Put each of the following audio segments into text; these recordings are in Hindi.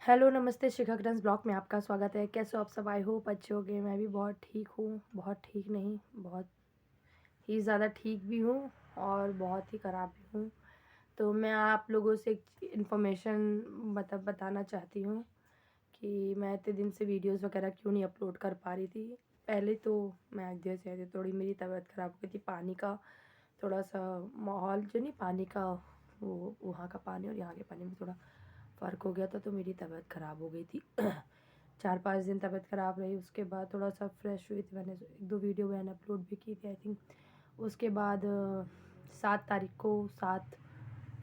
हेलो नमस्ते, शिखा डांस ब्लॉग में आपका स्वागत है। कैसे हो आप सब? आई होप अच्छे होंगे। मैं भी बहुत ठीक हूँ, बहुत ठीक नहीं, बहुत ही ज़्यादा ठीक भी हूँ और बहुत ही ख़राब भी हूँ। तो मैं आप लोगों से एक इन्फॉर्मेशन बताना चाहती हूँ कि मैं इतने दिन से वीडियोस वगैरह क्यों नहीं अपलोड कर पा रही थी। पहले तो मैं जैसे थोड़ी मेरी तबीयत ख़राब हो गई थी। पानी का थोड़ा सा माहौल जो नहीं, पानी का वो वहाँ का पानी और यहाँ के पानी में थोड़ा फ़र्क हो गया था, तो मेरी तबीयत ख़राब हो गई थी। 4-5 दिन तबीयत ख़राब रही। उसके बाद थोड़ा सा फ्रेश हुई थी। मैंने 1-2 वीडियो मैंने अपलोड भी की थी आई थिंक। उसके बाद 7 तारीख को 7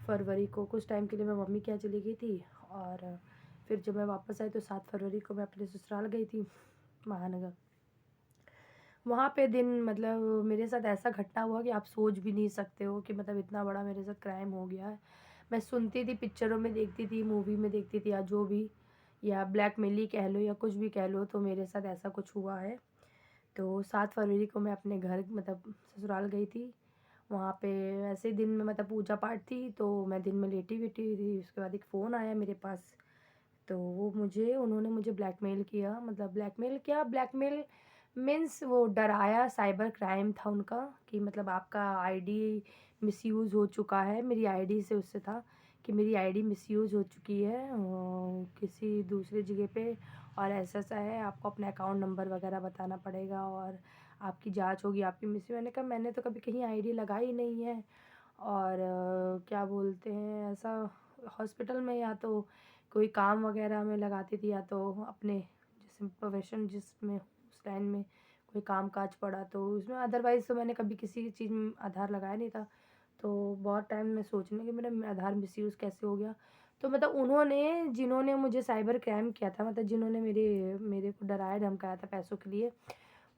फरवरी को कुछ टाइम के लिए मैं मम्मी के यहाँ चली गई थी। और फिर जब मैं वापस आई तो 7 फरवरी को मैं अपने ससुराल गई थी, महानगर। वहाँ पे दिन मतलब मेरे साथ ऐसा घटना हुआ कि आप सोच भी नहीं सकते हो कि मतलब इतना बड़ा मेरे साथ क्राइम हो गया है। मैं सुनती थी, पिक्चरों में देखती थी, मूवी में देखती थी, या जो भी, या ब्लैकमेल ही कह लो या कुछ भी कह लो, तो मेरे साथ ऐसा कुछ हुआ है। तो 7 फरवरी को मैं अपने घर मतलब ससुराल गई थी। वहाँ पे ऐसे दिन में मतलब पूजा पाठ थी, तो मैं दिन में लेटी-वेटी हुई थी। उसके बाद एक फ़ोन आया मेरे पास, तो वो उन्होंने मुझे ब्लैकमेल किया। मतलब ब्लैकमेल क्या, ब्लैकमेल मीन्स वो डराया। साइबर क्राइम था उनका कि मतलब आपका आईडी मिसयूज़ हो चुका है। मेरी आईडी से उससे था कि मेरी आईडी मिसयूज़ हो चुकी है किसी दूसरी जगह पे, और ऐसा-ऐसा है, आपको अपना अकाउंट नंबर वगैरह बताना पड़ेगा और आपकी जाँच होगी आपकी मैंने कहा मैंने तो कभी कहीं आईडी लगाई नहीं है। और क्या बोलते हैं, ऐसा हॉस्पिटल में या तो कोई काम वगैरह में लगाती थी, या तो अपने जैसे प्रोफेशन जिसमें उस लाइन में कोई काम काज पड़ा तो उसमें। अदरवाइज़ तो मैंने कभी किसी चीज़ में आधार लगाया नहीं था। तो बहुत टाइम में सोचने कि मेरा आधार मिसयूज़ कैसे हो गया। तो मतलब जिन्होंने मुझे साइबर क्राइम किया था, मतलब जिन्होंने मेरे मेरे को डराया धमकाया था पैसों के लिए,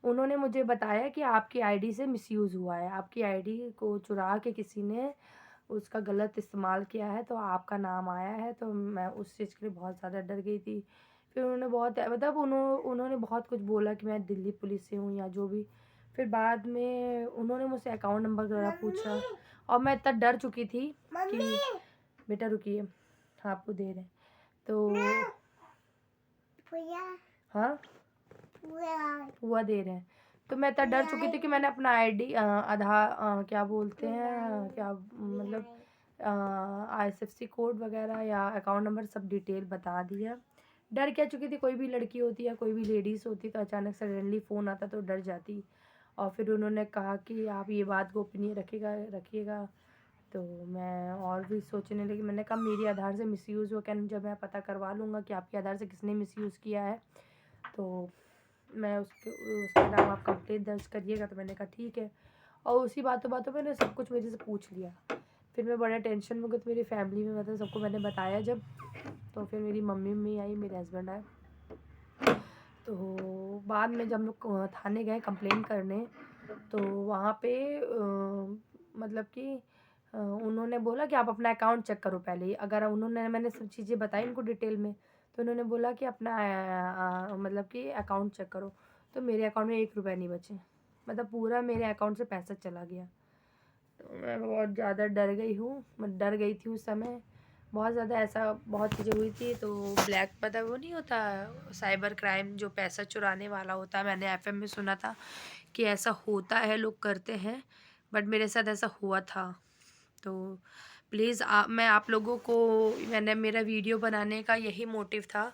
उन्होंने मुझे बताया कि आपकी आईडी से मिसयूज़ हुआ है, आपकी आईडी को चुरा के किसी ने उसका गलत इस्तेमाल किया है, तो आपका नाम आया है। तो मैं उस चीज़ के लिए बहुत ज़्यादा डर गई थी। फिर उन्होंने बहुत मतलब उन्होंने बहुत कुछ बोला कि मैं दिल्ली पुलिस से हूँ या जो भी। फिर बाद में उन्होंने मुझसे अकाउंट नंबर वगैरह पूछा और मैं इतना डर चुकी थी कि बेटा रुकिए, हाँ, आपको दे रहे हैं। तो हाँ, पुआ दे रहे हैं। तो मैं इतना डर चुकी थी कि मैंने अपना आईडी आधार क्या बोलते हैं, क्या मतलब आईएफएससी कोड वगैरह या अकाउंट नंबर सब डिटेल बता दिया। डर क्या चुकी थी, कोई भी लड़की होती या कोई भी लेडीज़ होती तो अचानक सडनली फ़ोन आता तो डर जाती। और फिर उन्होंने कहा कि आप ये बात गोपनीय रखिएगा। तो मैं और भी सोचने लगी। मैंने कहा मेरी आधार से मिसयूज़ हुआ क्या, जब मैं पता करवा लूँगा कि आपके आधार से किसने मिसयूज़ किया है, तो मैं उसके नाम आप कंप्लेंट दर्ज करिएगा। तो मैंने कहा ठीक है। और उसी बातों-बातों में सब कुछ मेरे से पूछ लिया। फिर मैं बड़ा टेंशन में हो गई। तो मेरी फैमिली में मतलब सबको मैंने बताया जब, तो फिर मेरी मम्मी आई, मेरे हस्बैंड आए। तो बाद में जब हम लोग थाने गए कंप्लेंट करने, तो वहाँ पे मतलब कि उन्होंने बोला कि आप अपना अकाउंट चेक करो पहले ही। अगर मैंने सब चीज़ें बताई उनको डिटेल में, तो उन्होंने बोला कि अपना मतलब कि अकाउंट चेक करो। तो मेरे अकाउंट में 1 रुपया नहीं बचे, मतलब पूरा मेरे अकाउंट से पैसा चला गया। तो मैं बहुत ज़्यादा डर गई हूँ, मैं डर गई थी उस समय। बहुत ज़्यादा ऐसा बहुत चीज़ें हुई थी। तो ब्लैक मतलब वो नहीं होता साइबर क्राइम जो पैसा चुराने वाला होता है, मैंने एफएम में सुना था कि ऐसा होता है, लोग करते हैं, बट मेरे साथ ऐसा हुआ था। तो प्लीज़ मैं आप लोगों को, मैंने मेरा वीडियो बनाने का यही मोटिव था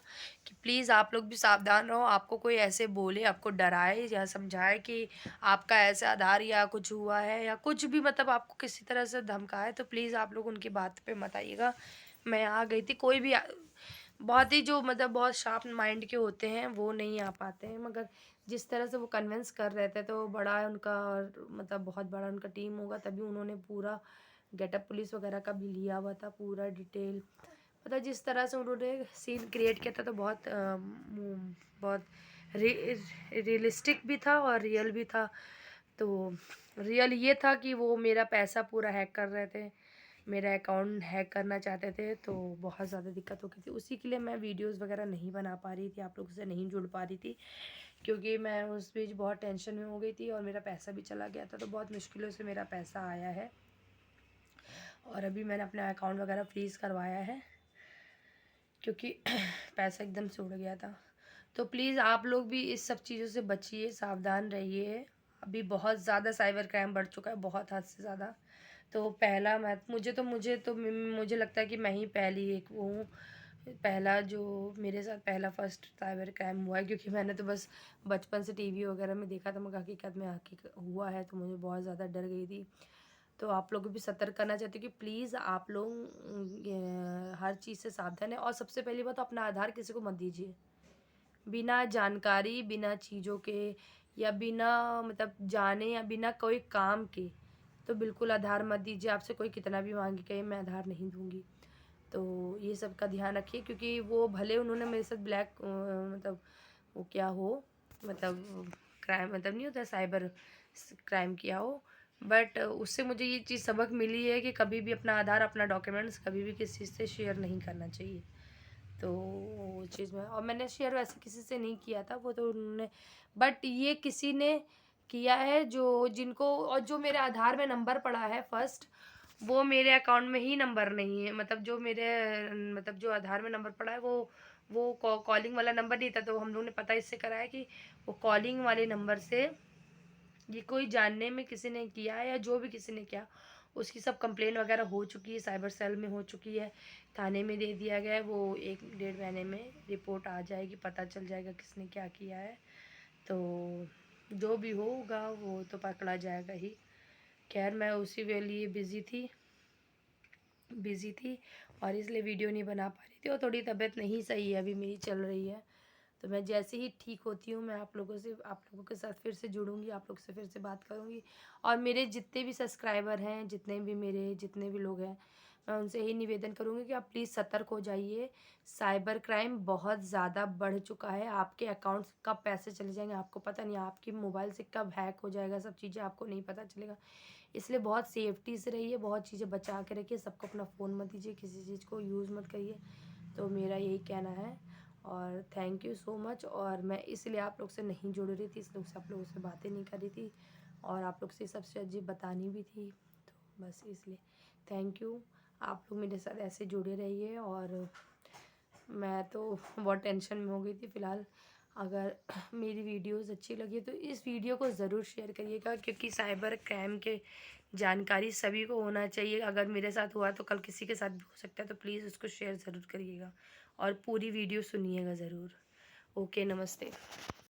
कि प्लीज़ आप लोग भी सावधान रहो। आपको कोई ऐसे बोले, आपको डराए या समझाए कि आपका ऐसा आधार या कुछ हुआ है या कुछ भी, मतलब आपको किसी तरह से धमकाए, तो प्लीज़ आप लोग उनकी बात पे मत आइएगा। मैं आ गई थी, कोई भी बहुत ही जो मतलब बहुत शार्प माइंड के होते हैं वो नहीं आ पाते हैं, मगर जिस तरह से वो कन्विंस कर रहे थे, तो बड़ा उनका मतलब बहुत बड़ा उनका टीम होगा, तभी उन्होंने पूरा गेटअप पुलिस वगैरह का भी लिया हुआ था, पूरा डिटेल। मतलब जिस तरह से उन्होंने सीन क्रिएट किया था, तो बहुत रियलिस्टिक भी था और रियल भी था। तो रियल ये था कि वो मेरा पैसा पूरा हैक कर रहे थे, मेरा अकाउंट हैक करना चाहते थे। तो बहुत ज़्यादा दिक्कत हो गई थी, उसी के लिए मैं वीडियोस वगैरह नहीं बना पा रही थी, आप लोगों से नहीं जुड़ पा रही थी, क्योंकि मैं उस बीच बहुत टेंशन में हो गई थी और मेरा पैसा भी चला गया था। तो बहुत मुश्किलों से मेरा पैसा आया है और अभी मैंने अपना अकाउंट वगैरह फ्रीज़ करवाया है, क्योंकि पैसा एकदम से उड़ गया था। तो प्लीज़ आप लोग भी इस सब चीज़ों से बचिए, सावधान रहिए। अभी बहुत ज़्यादा साइबर क्राइम बढ़ चुका है, बहुत हद से ज़्यादा। तो पहला मैं मुझे लगता है कि मैं ही पहली एक वो हूँ, पहला जो मेरे साथ पहला फर्स्ट साइबर क्राइम हुआ है, क्योंकि मैंने तो बस बचपन से टीवी वगैरह में देखा था, मगर हकीकत में हुआ है तो मुझे बहुत ज़्यादा डर गई थी। तो आप लोगों को भी सतर्क करना चाहती हूँ कि प्लीज़ आप लोग हर चीज़ से सावधान है। और सबसे पहली बात तो अपना आधार किसी को मत दीजिए, बिना जानकारी, बिना चीज़ों के, या बिना मतलब जाने या बिना कोई काम के तो बिल्कुल आधार मत दीजिए। आपसे कोई कितना भी मांगे, कहे मैं आधार नहीं दूंगी। तो ये सब का ध्यान रखिए, क्योंकि वो भले उन्होंने मेरे साथ मतलब वो क्या हो, मतलब क्राइम मतलब नहीं होता साइबर क्राइम किया हो, बट उससे मुझे ये चीज़ सबक मिली है कि कभी भी अपना आधार, अपना डॉक्यूमेंट्स कभी भी किसी से शेयर नहीं करना चाहिए। तो वो चीज़ में, और मैंने शेयर वैसे किसी से नहीं किया था, वो तो उन्होंने, बट ये किसी ने किया है जो जिनको, और जो मेरे आधार में नंबर पड़ा है फर्स्ट, वो मेरे अकाउंट में ही नंबर नहीं है। मतलब जो मेरे मतलब जो आधार में नंबर पड़ा है वो कॉलिंग वाला नंबर नहीं था। तो हम लोग ने पता इससे करा है कि वो कॉलिंग वाले नंबर से ये कोई जानने में किसी ने किया है, या जो भी किसी ने किया उसकी सब कंप्लेन वगैरह हो चुकी है, साइबर सेल में हो चुकी है, थाने में दे दिया गया है। वो 1 डेढ़ महीने में रिपोर्ट आ जाएगी, पता चल जाएगा किसने क्या किया है। तो जो भी होगा वो तो पकड़ा जाएगा ही। खैर मैं उसी के लिए बिज़ी थी और इसलिए वीडियो नहीं बना पा रही थी, और थोड़ी तबीयत नहीं सही है अभी मेरी, चल रही है। तो मैं जैसे ही ठीक होती हूँ मैं आप लोगों के साथ फिर से जुड़ूंगी, आप लोग से फिर से बात करूँगी। और मेरे जितने भी सब्सक्राइबर हैं, जितने भी लोग हैं, मैं उनसे यही निवेदन करूँगी कि आप प्लीज़ सतर्क हो जाइए। साइबर क्राइम बहुत ज़्यादा बढ़ चुका है। आपके अकाउंट्स कब पैसे चले जाएंगे आपको पता नहीं, आपकी मोबाइल से कब हैक हो जाएगा, सब चीज़ें आपको नहीं पता चलेगा। इसलिए बहुत सेफ्टी से रहिए, बहुत चीज़ें बचा के रखिए, सबको अपना फ़ोन मत दीजिए, किसी चीज़ को यूज़ मत करिए। तो मेरा यही कहना है। और थैंक यू सो मच। और मैं इसलिए आप लोग से नहीं जुड़ रही थी, इसलिए आप लोगों से बातें नहीं कर रही थी, और आप लोग से सबसे अजीब बतानी भी थी। तो बस इसलिए थैंक यू। आप लोग मेरे साथ ऐसे जुड़े रहिए। और मैं तो बहुत टेंशन में हो गई थी फ़िलहाल। अगर मेरी वीडियोस अच्छी लगी तो इस वीडियो को ज़रूर शेयर करिएगा, क्योंकि साइबर क्राइम के जानकारी सभी को होना चाहिए। अगर मेरे साथ हुआ तो कल किसी के साथ भी हो सकता है, तो प्लीज़ उसको शेयर ज़रूर करिएगा और पूरी वीडियो सुनिएगा ज़रूर। ओके, नमस्ते।